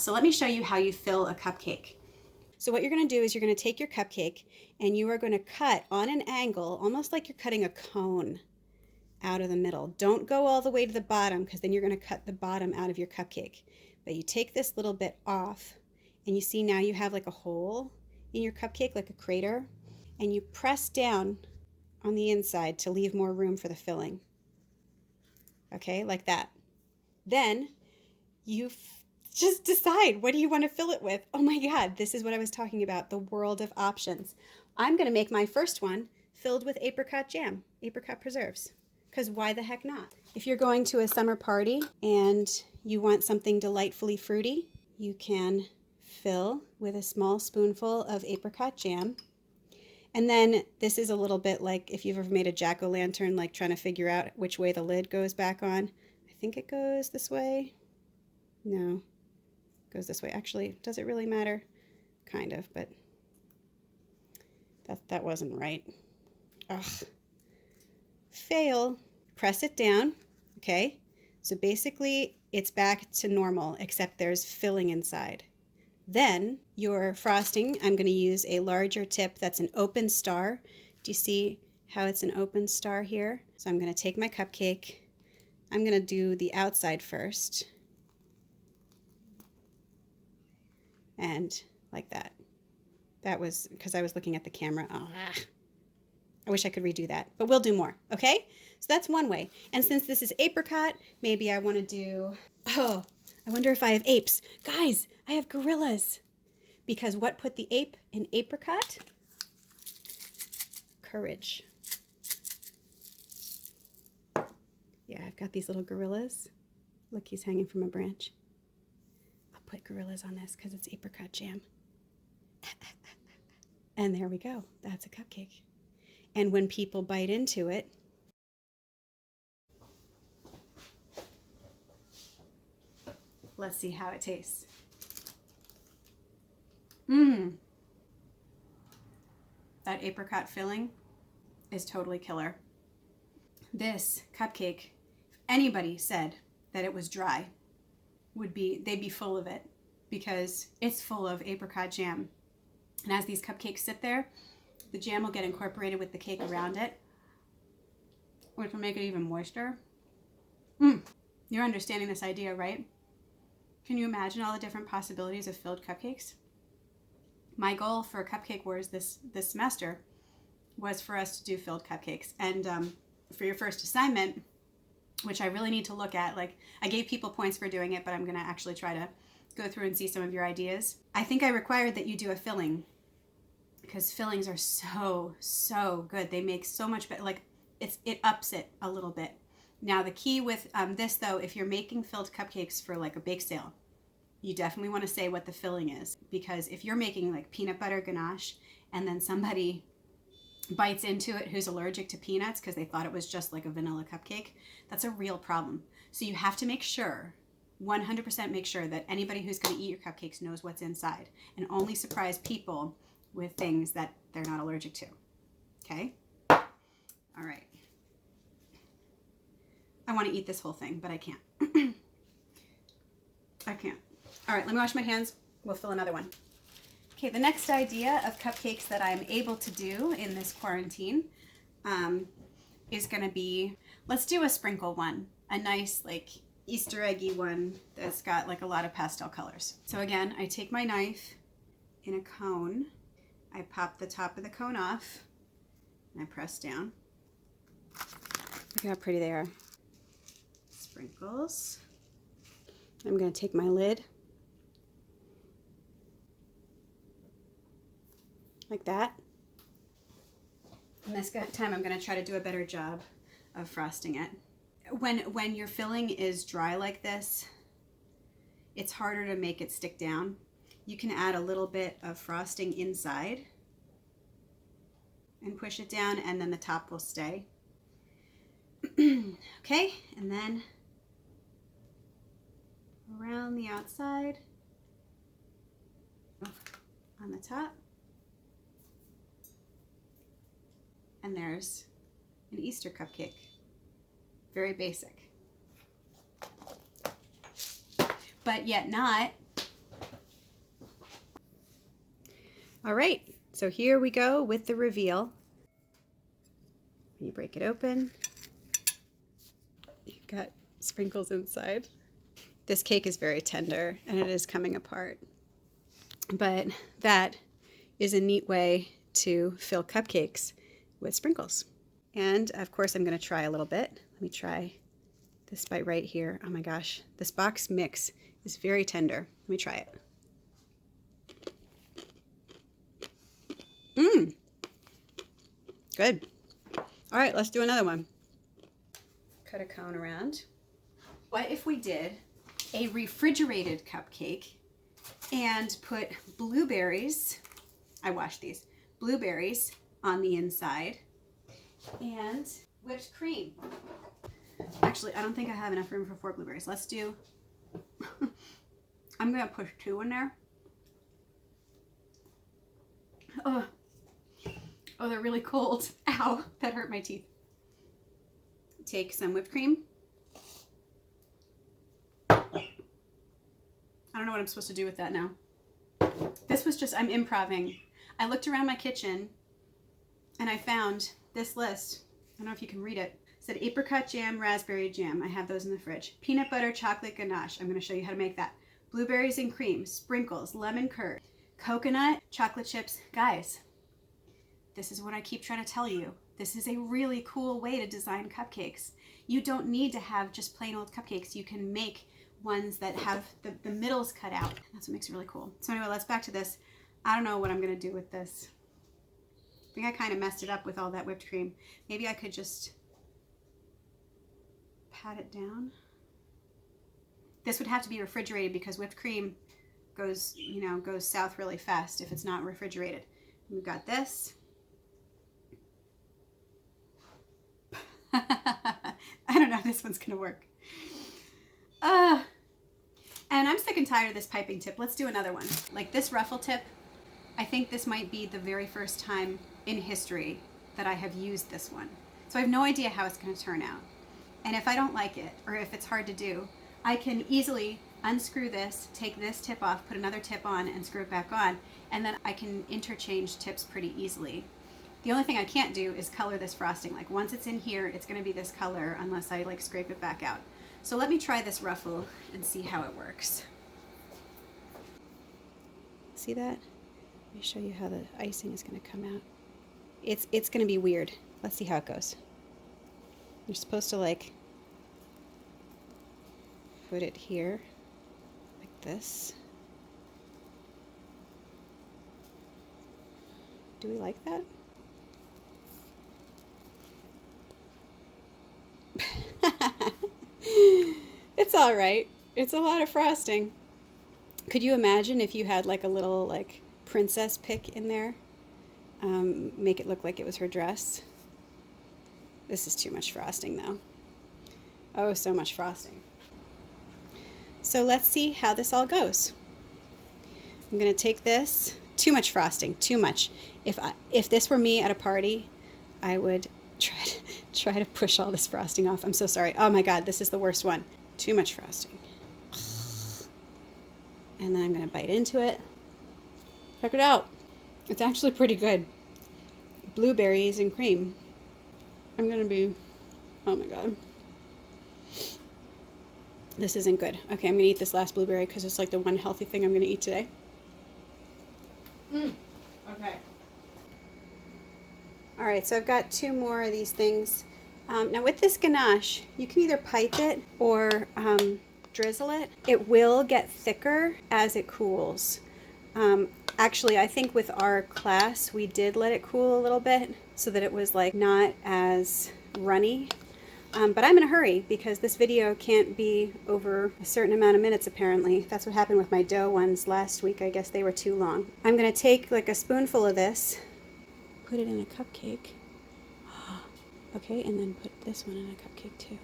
So let me show you how you fill a cupcake. So what you're going to do is you're going to take your cupcake and you are going to cut on an angle, almost like you're cutting a cone out of the middle. Don't go all the way to the bottom because then you're going to cut the bottom out of your cupcake. But you take this little bit off and you see now you have like a hole in your cupcake, like a crater, and you press down on the inside to leave more room for the filling. Okay, like that. Then you just decide, what do you want to fill it with? Oh my God, this is what I was talking about, the world of options. I'm going to make my first one filled with apricot jam, apricot preserves, because why the heck not? If you're going to a summer party and you want something delightfully fruity, you can fill with a small spoonful of apricot jam. And then this is a little bit like if you've ever made a jack-o'-lantern, like trying to figure out which way the lid goes back on. I think it goes this way. No, it goes this way. Actually, does it really matter? Kind of, but that wasn't right. Ugh. Fail. Press it down. Okay. So basically it's back to normal, except there's filling inside. Then your frosting, I'm going to use a larger tip that's an open star. Do you see how it's an open star here? So I'm going to take my cupcake. I'm going to do the outside first. And like that. That was because I was looking at the camera. Oh, I wish I could redo that, but we'll do more, okay? So that's one way. And since this is apricot, maybe I want to do, oh, I wonder if I have apes. Guys, I have gorillas. Because what put the ape in apricot? Courage. Yeah, I've got these little gorillas. Look, he's hanging from a branch. I'll put gorillas on this because it's apricot jam. And there we go. That's a cupcake. And when people bite into it, let's see how it tastes. That apricot filling is totally killer. This cupcake, if anybody said that it was dry, they'd be full of it because it's full of apricot jam. And as these cupcakes sit there, the jam will get incorporated with the cake around it, which will make it even moister. You're understanding this idea, right? Can you imagine all the different possibilities of filled cupcakes? My goal for Cupcake Wars this semester was for us to do filled cupcakes. And for your first assignment, which I really need to look at, like I gave people points for doing it, but I'm going to actually try to go through and see some of your ideas. I think I required that you do a filling because fillings are so good. They make so much better. Like it ups it a little bit. Now the key with this though, if you're making filled cupcakes for like a bake sale, you definitely want to say what the filling is, because if you're making like peanut butter ganache and then somebody bites into it who's allergic to peanuts because they thought it was just like a vanilla cupcake, that's a real problem. So you have to make sure, 100% make sure that anybody who's going to eat your cupcakes knows what's inside, and only surprise people with things that they're not allergic to. Okay? All right. I want to eat this whole thing, but I can't. I can't. All right, let me wash my hands. We'll fill another one. Okay, the next idea of cupcakes that I'm able to do in this quarantine is going to be, let's do a sprinkle one. A nice, like, Easter eggy one that's got, like, a lot of pastel colors. So again, I take my knife in a cone. I pop the top of the cone off, and I press down. Look how pretty they are. Sprinkles. I'm going to take my lid. Like that. And this time I'm going to try to do a better job of frosting it. When your filling is dry like this, it's harder to make it stick down. You can add a little bit of frosting inside and push it down, and then the top will stay. Okay, and then around the outside, on the top. And there's an Easter cupcake. Very basic. But yet not All right, so here we go with the reveal. You break it open. You've got sprinkles inside. This cake is very tender and it is coming apart. But that is a neat way to fill cupcakes with sprinkles. And of course, I'm going to try a little bit. Let me try this bite right here. Oh my gosh, this box mix is very tender. Let me try it. Good. All right, let's do another one. Cut a cone around. What if we did a refrigerated cupcake and put blueberries, I washed these, blueberries on the inside and whipped cream. Actually, I don't think I have enough room for 4 blueberries. Let's do, I'm gonna push 2 in there. Oh, they're really cold. Ow, that hurt my teeth. Take some whipped cream. I don't know what I'm supposed to do with that now. This was just, I'm improvising. I looked around my kitchen and I found this list. I don't know if you can read it. It said apricot jam, raspberry jam. I have those in the fridge. Peanut butter, chocolate ganache. I'm going to show you how to make that. Blueberries and cream, sprinkles, lemon curd, coconut, chocolate chips. Guys, this is what I keep trying to tell you. This is a really cool way to design cupcakes. You don't need to have just plain old cupcakes. You can make ones that have the middles cut out. That's what makes it really cool. So anyway, let's back to this. I don't know what I'm gonna do with this. I think I kind of messed it up with all that whipped cream. Maybe I could just pat it down. This would have to be refrigerated because whipped cream goes south really fast if it's not refrigerated. We've got this. I don't know if this one's gonna work. And I'm sick and tired of this piping tip. Let's do another one. Like this ruffle tip, I think this might be the very first time in history that I have used this one. So I have no idea how it's gonna turn out. And if I don't like it, or if it's hard to do, I can easily unscrew this, take this tip off, put another tip on, and screw it back on. And then I can interchange tips pretty easily. The only thing I can't do is color this frosting. Like once it's in here, it's gonna be this color unless I like scrape it back out. So let me try this ruffle and see how it works. See that? Let me show you how the icing is gonna come out. It's gonna be weird. Let's see how it goes. You're supposed to like put it here like this. Do we like that? It's all right. It's a lot of frosting. Could you imagine if you had like a little like princess pick in there? Make it look like it was her dress. This is too much frosting though. Oh, so much frosting. So let's see how this all goes. I'm gonna take this. Too much frosting, too much. If this were me at a party, I would try to push all this frosting off. I'm so sorry. Oh my God, this is the worst one. Too much frosting. And then I'm gonna bite into it. Check it out. It's actually pretty good. Blueberries and cream. I'm gonna be, oh my God. This isn't good. Okay, I'm gonna eat this last blueberry because it's like the one healthy thing I'm gonna eat today. Okay. All right, so I've got 2 more of these things. Now with this ganache, you can either pipe it or drizzle it. It will get thicker as it cools. Actually, I think with our class, we did let it cool a little bit so that it was like not as runny. But I'm in a hurry because this video can't be over a certain amount of minutes apparently. That's what happened with my dough ones last week. I guess they were too long. I'm gonna take like a spoonful of this, put it in a cupcake. Okay, and then put this one in a cupcake too.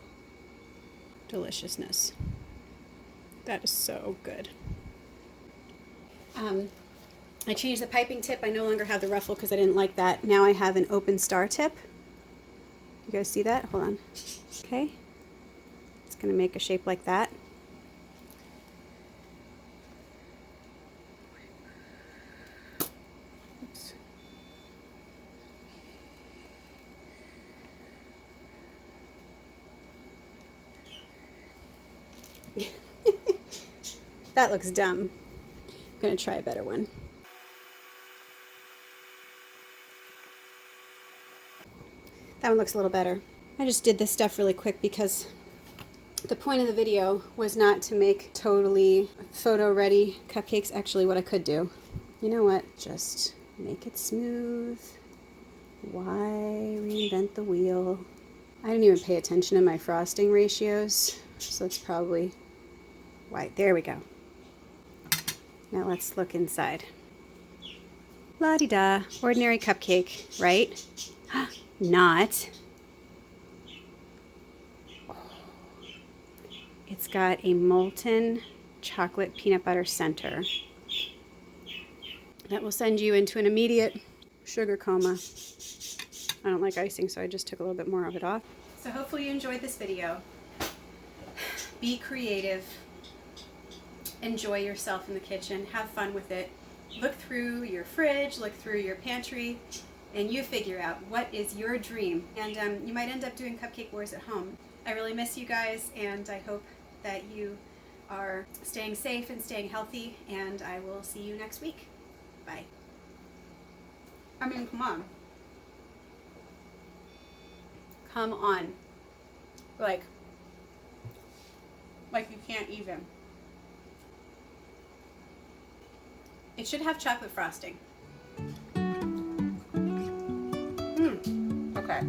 Deliciousness. That is so good. I changed the piping tip. I no longer have the ruffle because I didn't like that. Now I have an open star tip. You guys see that? Hold on. Okay. It's going to make a shape like that. That looks dumb. I'm gonna try a better one. That one looks a little better. I just did this stuff really quick because the point of the video was not to make totally photo ready cupcakes. Actually, what I could do, you know what, just make it smooth. Why reinvent the wheel? I didn't even pay attention to my frosting ratios, so that's probably why. There we go. Now let's look inside. La-di-da, ordinary cupcake, right? Not. It's got a molten chocolate peanut butter center that will send you into an immediate sugar coma. I don't like icing, so I just took a little bit more of it off. So hopefully you enjoyed this video. Be creative. Enjoy yourself in the kitchen. Have fun with it. Look through your fridge, look through your pantry, and you figure out what is your dream. And you might end up doing cupcake wars at home. I really miss you guys, and I hope that you are staying safe and staying healthy, and I will see you next week. Bye. I mean, come on. Come on. Like you can't even. It should have chocolate frosting. Okay.